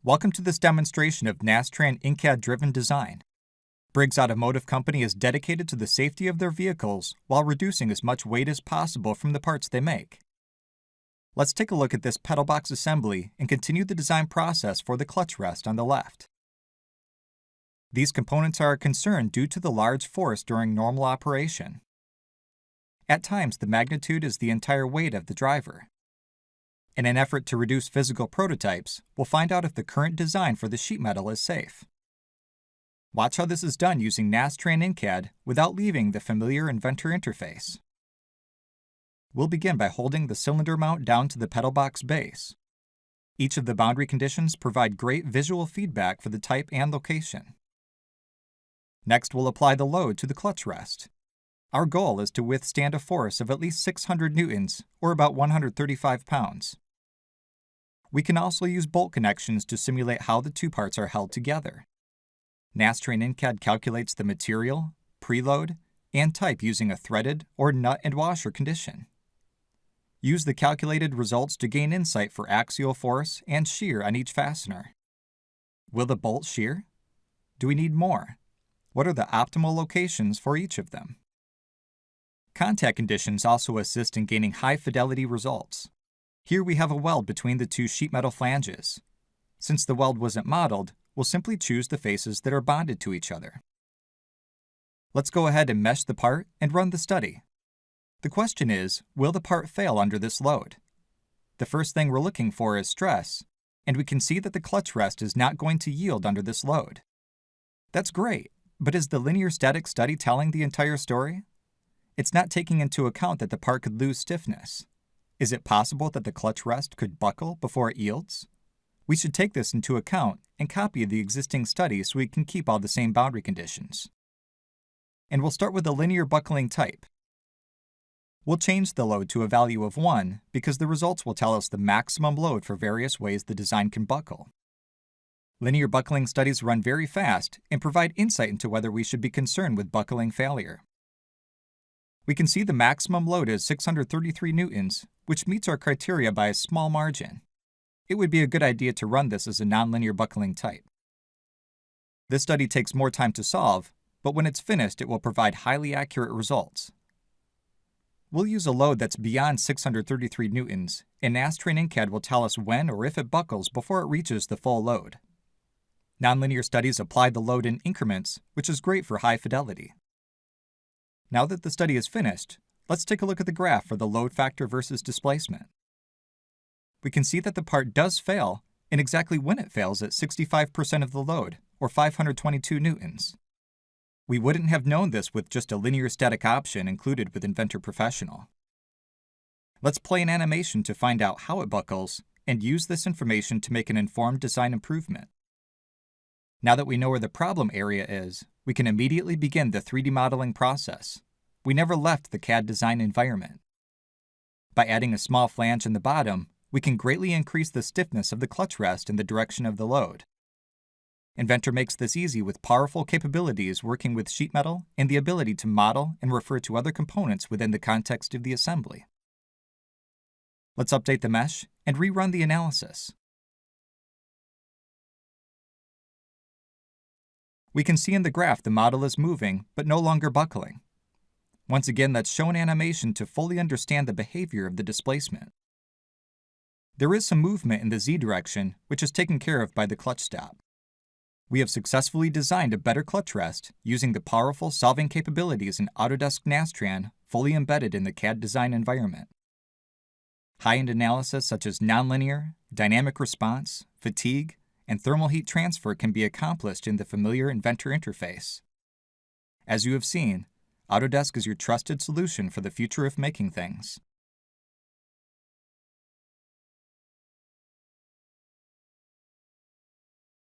Welcome to this demonstration of Nastran CAD-driven design. Briggs Automotive Company is dedicated to the safety of their vehicles while reducing as much weight as possible from the parts they make. Let's take a look at this Pedalbox assembly and continue the design process for the clutch rest on the left. These components are a concern due to the large force during normal operation. At times, the magnitude is the entire weight of the driver. In an effort to reduce physical prototypes, we'll find out if the current design for the sheet metal is safe. Watch how this is done using Nastran in CAD without leaving the familiar inventor interface. We'll begin by holding the cylinder mount down to the Pedalbox base. Each of the boundary conditions provide great visual feedback for the type and location. Next, we'll apply the load to the clutch rest. Our goal is to withstand a force of at least 600 newtons, or about 135 pounds. We can also use bolt connections to simulate how the two parts are held together. Nastran in CAD calculates the material, preload, and type using a threaded or nut and washer condition. Use the calculated results to gain insight for axial force and shear on each fastener. Will the bolt shear? Do we need more? What are the optimal locations for each of them? Contact conditions also assist in gaining high-fidelity results. Here we have a weld between the two sheet metal flanges. Since the weld wasn't modeled, we'll simply choose the faces that are bonded to each other. Let's go ahead and mesh the part and run the study. The question is, will the part fail under this load? The first thing we're looking for is stress, and we can see that the clutch rest is not going to yield under this load. That's great, but is the linear static study telling the entire story? It's not taking into account that the part could lose stiffness. Is it possible that the clutch rest could buckle before it yields? We should take this into account and copy the existing study so we can keep all the same boundary conditions. And we'll start with the linear buckling type. We'll change the load to a value of 1 because the results will tell us the maximum load for various ways the design can buckle. Linear buckling studies run very fast and provide insight into whether we should be concerned with buckling failure. We can see the maximum load is 633 newtons, which meets our criteria by a small margin. It would be a good idea to run this as a nonlinear buckling type. This study takes more time to solve, but when it's finished, it will provide highly accurate results. We'll use a load that's beyond 633 newtons, and Nastran in CAD will tell us when or if it buckles before it reaches the full load. Nonlinear studies apply the load in increments, which is great for high fidelity. Now that the study is finished, let's take a look at the graph for the load factor versus displacement. We can see that the part does fail, and exactly when it fails at 65% of the load, or 522 newtons. We wouldn't have known this with just a linear static option included with Inventor Professional. Let's play an animation to find out how it buckles, and use this information to make an informed design improvement. Now that we know where the problem area is, we can immediately begin the 3D modeling process. We never left the CAD design environment. By adding a small flange in the bottom, we can greatly increase the stiffness of the clutch rest in the direction of the load. Inventor makes this easy with powerful capabilities working with sheet metal and the ability to model and refer to other components within the context of the assembly. Let's update the mesh and rerun the analysis. We can see in the graph the model is moving, but no longer buckling. Once again, let's show an animation to fully understand the behavior of the displacement. There is some movement in the Z direction, which is taken care of by the clutch stop. We have successfully designed a better clutch rest using the powerful solving capabilities in Autodesk Nastran fully embedded in the CAD design environment. High-end analysis such as nonlinear, dynamic response, fatigue, and thermal heat transfer can be accomplished in the familiar Inventor interface. As you have seen, Autodesk is your trusted solution for the future of making things.